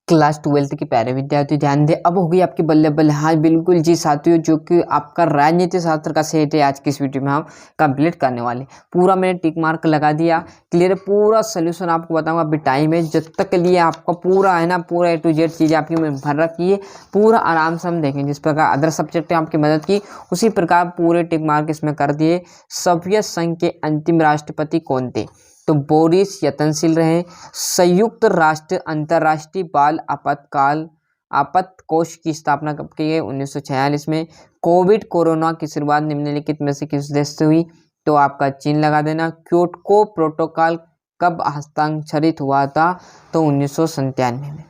Class 12 की प्यारे विद्यार्थी ध्यान दे। अब होगी आपकी बल्ले बल्ले। हाँ बिल्कुल जी साथियों, जो कि आपका राजनीति शास्त्र का सेट है आज की इस वीडियो में हम कंप्लीट करने वाले। पूरा मैंने टिक मार्क लगा दिया, क्लियर है। पूरा सोल्यूशन आपको बताऊंगा। अभी टाइम है जब तक के लिए आपका पूरा है ना, पूरा A to Z चीज़ आपकी भर रखी है। पूरा आराम से हम देखेंगे। जिस प्रकार अदर सब्जेक्ट ने आपकी मदद की, उसी प्रकार पूरे टिक मार्क इसमें कर दिए। सोवियत संघ के अंतिम राष्ट्रपति कौन थे? तो बोरिस यतनशील रहे। संयुक्त राष्ट्र अंतर्राष्ट्रीय बाल आपात कोष की स्थापना कब की है? 1946 में। कोरोना की शुरुआत निम्नलिखित में से किस देश से हुई? तो आपका चीन लगा देना। क्योटो प्रोटोकॉल कब हस्ताक्षरित हुआ था? तो 1997 में।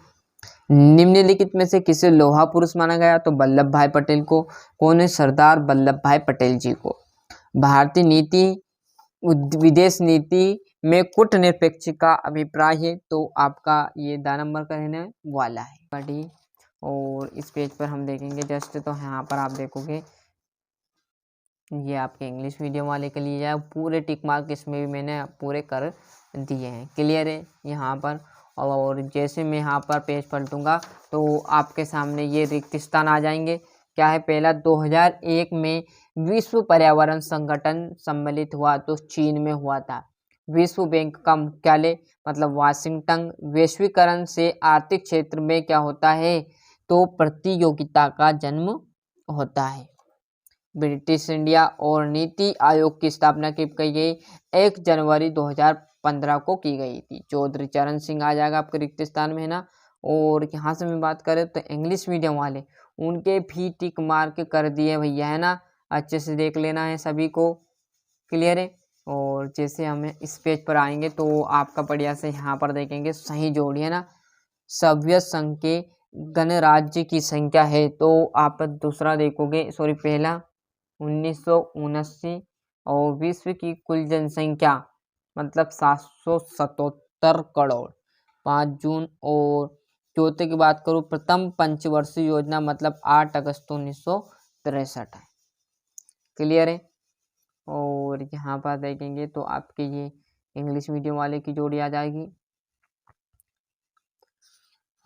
निम्नलिखित में से किसे लोहा पुरुष माना गया? तो वल्लभ भाई पटेल को। कौन है? सरदार वल्लभ भाई पटेल जी को। भारतीय नीति विदेश नीति में कूटनिरपेक्ष का अभिप्राय है? तो आपका ये 2 नंबर का रहने वाला है पढ़ी। और इस पेज पर हम देखेंगे जस्ट, तो यहाँ पर आप देखोगे ये आपके इंग्लिश मीडियम वाले के लिए है। पूरे टिक मार्क इसमें भी मैंने पूरे कर दिए हैं, क्लियर है यहाँ पर। और जैसे मैं यहाँ पर पेज पलटूंगा तो आपके सामने ये रिक्त स्थान आ जाएंगे। क्या है? पहला 2001 में विश्व पर्यावरण संगठन सम्मिलित हुआ, तो चीन में हुआ था। विश्व बैंक का मुख्यालय मतलब वाशिंगटन। वैश्वीकरण से आर्थिक क्षेत्र में क्या होता है? तो प्रतियोगिता का जन्म होता है। ब्रिटिश इंडिया और नीति आयोग की स्थापना कब की गई? 1 जनवरी 2015 को की गई थी। चौधरी चरण सिंह आ जाएगा आपके रिक्त स्थान में, है ना। और यहाँ से मैं बात करें तो इंग्लिश मीडियम वाले, उनके भी टिक मार्क कर दिए भैया, है ना। अच्छे से देख लेना है सभी को, क्लियर है। और जैसे हमें इस पेज पर आएंगे तो आपका बढ़िया से यहाँ पर देखेंगे सही जोड़ी, है ना। सोवियत संघ के गणराज्य की संख्या है, तो आप दूसरा देखोगे, सॉरी पहला 1979। और विश्व की कुल जनसंख्या मतलब 777 करोड़ 5 जून। और चौथे की बात करूँ, प्रथम पंचवर्षीय योजना मतलब 8 अगस्त 1963 है, क्लियर है। और यहाँ पर देखेंगे तो आपके ये इंग्लिश मीडियम वाले की जोड़ी आ जाएगी।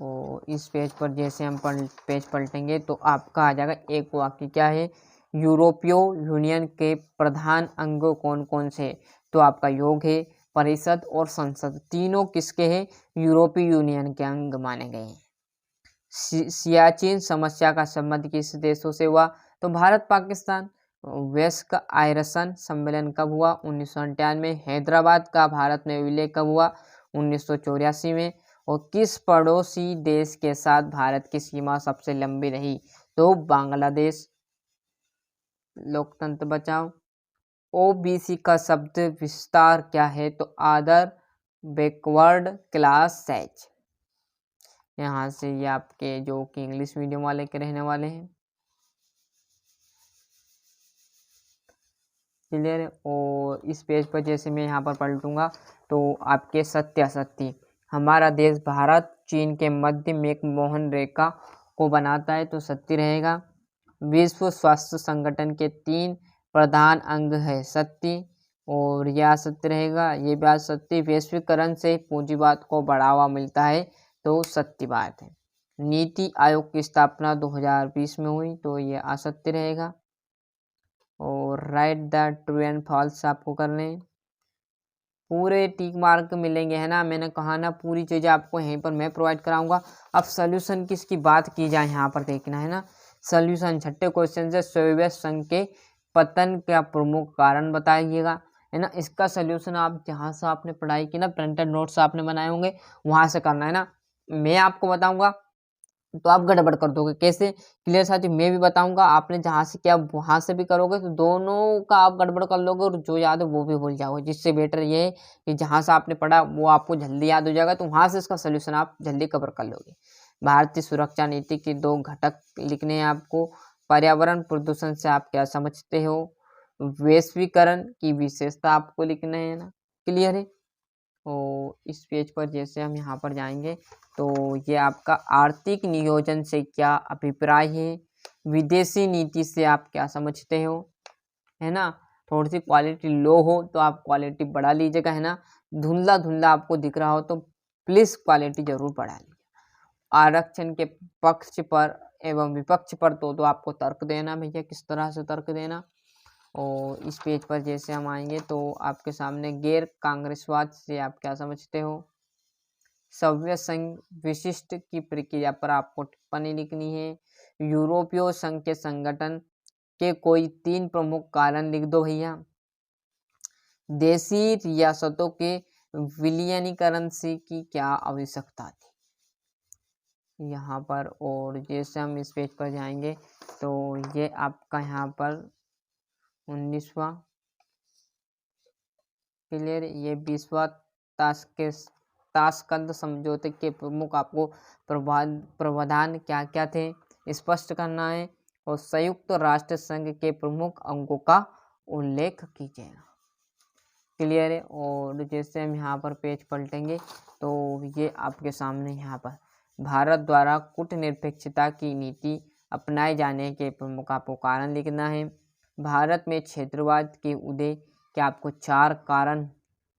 और इस पेज पर जैसे हम पेज पलटेंगे तो आपका आ जाएगा एक वाक्य। क्या है? यूरोपीय यूनियन के प्रधान अंग कौन कौन से? तो आपका योग है, परिषद और संसद, तीनों किसके हैं? यूरोपीय यूनियन के अंग माने गए हैं। सियाचिन समस्या का संबंध किस देशों से हुआ? तो भारत पाकिस्तान। वयस्क आयरसन सम्मेलन कब हुआ? 1998 में। हैदराबाद का भारत में विलय कब हुआ? 1984 में। और किस पड़ोसी देश के साथ भारत की सीमा सबसे लंबी रही? तो बांग्लादेश। लोकतंत्र बचाओ। ओबीसी का शब्द विस्तार क्या है? तो अदर बैकवर्ड क्लास सेज। यहाँ से ये आपके जो कि इंग्लिश मीडियम वाले के रहने वाले हैं, क्लियर है। और इस पेज पर जैसे मैं यहाँ पर पलटूंगा तो आपके सत्य असत्य। हमारा देश भारत चीन के मध्य में एक मोहन रेखा को बनाता है, तो सत्य रहेगा। विश्व स्वास्थ्य संगठन के 3 प्रधान अंग है, सत्य। और यह सत्य रहेगा, ये बात सत्य। वैश्वीकरण से पूंजीवाद को बढ़ावा मिलता है, तो सत्य बात है। नीति आयोग की स्थापना 2020 में हुई, तो ये असत्य रहेगा। और write the true and false आपको करने पूरे टिक मार्क मिलेंगे, है ना। मैंने कहा ना पूरी चीज़ें आपको यहीं पर मैं प्रोवाइड कराऊंगा। अब सोल्यूशन किसकी बात की जाए यहाँ पर देखना, है ना। सोल्यूशन छठे क्वेश्चन से सोवियत संघ के पतन का प्रमुख कारण बताइएगा, है ना। इसका सोल्यूशन आप जहाँ से आपने पढ़ाई की ना, प्रिंटेड नोट्स आपने बनाए होंगे वहाँ से करना, है ना। मैं आपको बताऊँगा तो आप गड़बड़ कर दोगे, कैसे? क्लियर साथी, मैं भी बताऊंगा, आपने जहाँ से किया वहां से भी करोगे तो दोनों का आप गड़बड़ कर लोगे और जो याद है वो भी भूल जाओगे। जिससे बेटर ये है कि जहाँ से आपने पढ़ा वो आपको जल्दी याद हो जाएगा, तो वहां से इसका सोल्यूशन आप जल्दी कवर कर लोगे। भारतीय सुरक्षा नीति के 2 घटक लिखने हैं आपको। पर्यावरण प्रदूषण से आप क्या समझते हो? वैश्वीकरण की विशेषता आपको लिखना है ना, क्लियर है। और इस पेज पर जैसे हम यहाँ पर जाएंगे तो ये आपका आर्थिक नियोजन से क्या अभिप्राय है? विदेशी नीति से आप क्या समझते हो, है ना। थोड़ी सी क्वालिटी लो हो तो आप क्वालिटी बढ़ा लीजिएगा, है ना। धुंधला धुंधला आपको दिख रहा हो तो प्लीज़ क्वालिटी जरूर बढ़ा लीजिए। आरक्षण के पक्ष पर एवं विपक्ष पर तो आपको तर्क देना भैया, किस तरह से तर्क देना। और इस पेज पर जैसे हम आएंगे तो आपके सामने गैर कांग्रेसवाद से आप क्या समझते हो। सभ्य संघ विशिष्ट की प्रक्रिया पर आपको टिप्पणी लिखनी है। यूरोपीय संघ के संगठन के कोई 3 प्रमुख कारण लिख दो भैया। देशी रियासतों के विलीनीकरण से की क्या आवश्यकता थी यहाँ पर। और जैसे हम इस पेज पर जाएंगे तो ये आपका यहाँ पर 19वां क्लियर, ये 20वां ताशकंद समझौते के प्रमुख आपको प्रावधान क्या क्या थे स्पष्ट करना है। और संयुक्त राष्ट्र संघ के प्रमुख अंगों का उल्लेख कीजिएगा। क्लियर है। और जैसे हम यहाँ पर पेज पलटेंगे तो ये आपके सामने यहाँ पर भारत द्वारा कूटनिरपेक्षता की नीति अपनाए जाने के प्रमुख आपको कारण लिखना है। भारत में क्षेत्रवाद के उदय के आपको 4 कारण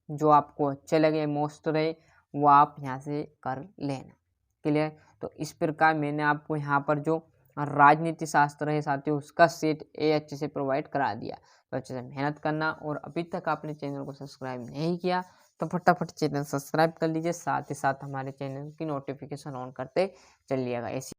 जो आपको अच्छे लगे मोस्ट रहे वो आप यहाँ से कर लेना। क्लियर। तो इस प्रकार मैंने आपको यहाँ पर जो राजनीति शास्त्र है साथियों उसका सेट ए अच्छे से प्रोवाइड करा दिया। तो अच्छे से मेहनत करना। और अभी तक आपने चैनल को सब्सक्राइब नहीं किया तो फटाफट चैनल सब्सक्राइब कर लीजिए, साथ ही साथ हमारे चैनल की नोटिफिकेशन ऑन करते चलिएगा। ऐसी